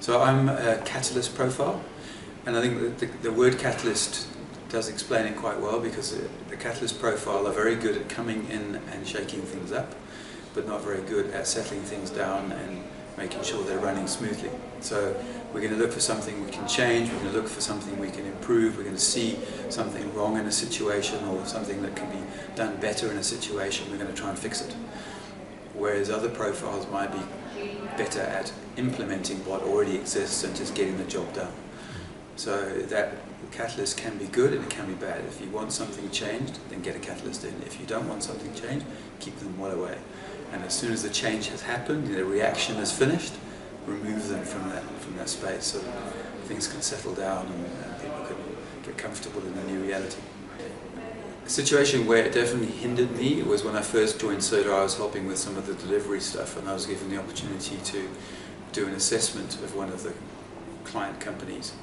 So I'm a catalyst profile, and I think the word catalyst does explain it quite well, because the catalyst profile are very good at coming in and shaking things up, but not very good at settling things down and making sure they're running smoothly. So we're going to look for something we can change, we're going to look for something we can improve, we're going to see something wrong in a situation or something that can be done better in a situation, we're going to try and fix it. Whereas other profiles might be better at implementing what already exists and just getting the job done. So that catalyst can be good and it can be bad. If you want something changed, then get a catalyst in. If you don't want something changed, keep them well away. And as soon as the change has happened, the reaction is finished, remove them from that space so things can settle down and people can get comfortable in the new reality. A situation where it definitely hindered me was when I first joined Soda. I was helping with some of the delivery stuff, and I was given the opportunity to do an assessment of one of the client companies.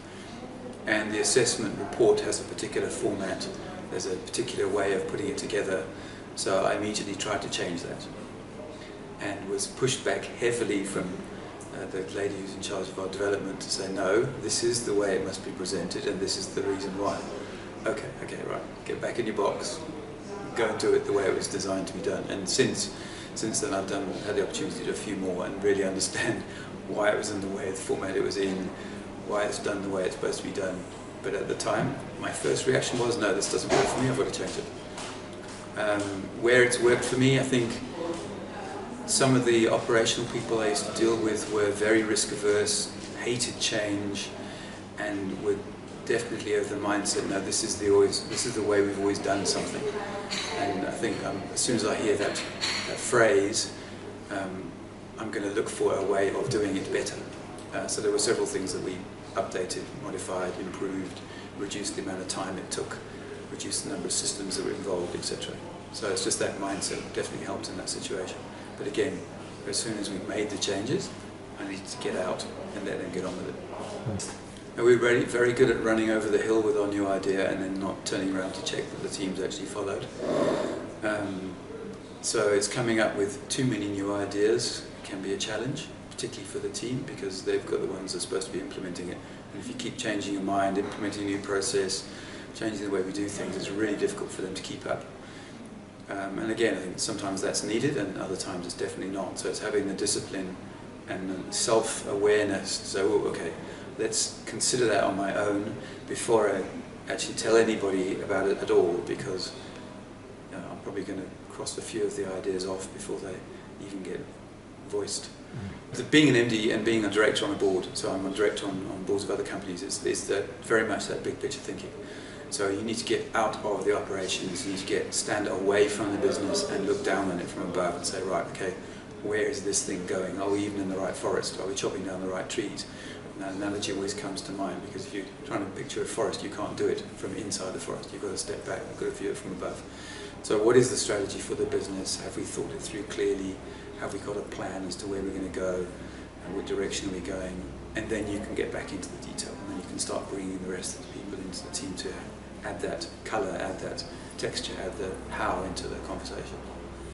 And the assessment report has a particular format, there's a particular way of putting it together, so I immediately tried to change that. And was pushed back heavily from the lady who's in charge of our development to say, no, this is the way it must be presented and this is the reason why. Okay, right, get back in your box, go and do it the way it was designed to be done. And since then I've had the opportunity to do a few more and really understand why it was in the way, the format it was in, why it's done the way it's supposed to be done. But at the time, my first reaction was, no, this doesn't work for me, I've got to change it. Where it's worked for me, I think some of the operational people I used to deal with were very risk-averse, hated change, and were definitely of the mindset, no, this is the way we've always done something. And I think as soon as I hear that phrase, I'm going to look for a way of doing it better. So there were several things that we updated, modified, improved, reduced the amount of time it took, reduced the number of systems that were involved, etc. So it's just that mindset definitely helped in that situation. But again, as soon as we've made the changes, I need to get out and let them get on with it. And we're very good at running over the hill with our new idea and then not turning around to check that the team's actually followed. So it's coming up with too many new ideas can be a challenge, particularly for the team, because they've got the ones that are supposed to be implementing it. And if you keep changing your mind, implementing a new process, changing the way we do things, it's really difficult for them to keep up. And again, I think sometimes that's needed and other times it's definitely not. So it's having the discipline and the self-awareness to say, oh, okay, let's consider that on my own before I actually tell anybody about it at all, because I'm probably going to cross a few of the ideas off before they even get voiced. Being an MD and being a director on a board, so I'm a director on boards of other companies, is very much that big picture thinking. So you need to get out of the operations, you need to stand away from the business and look down on it from above and say, right, okay, where is this thing going? Are we even in the right forest? Are we chopping down the right trees? And that analogy always comes to mind, because if you're trying to picture a forest, you can't do it from inside the forest. You've got to step back, you've got to view it from above. So what is the strategy for the business? Have we thought it through clearly? Have we got a plan as to where we're going to go? And what direction are we going? And then you can get back into the detail, and then you can start bringing the rest of the people into the team to add that colour, add that texture, add the how into the conversation.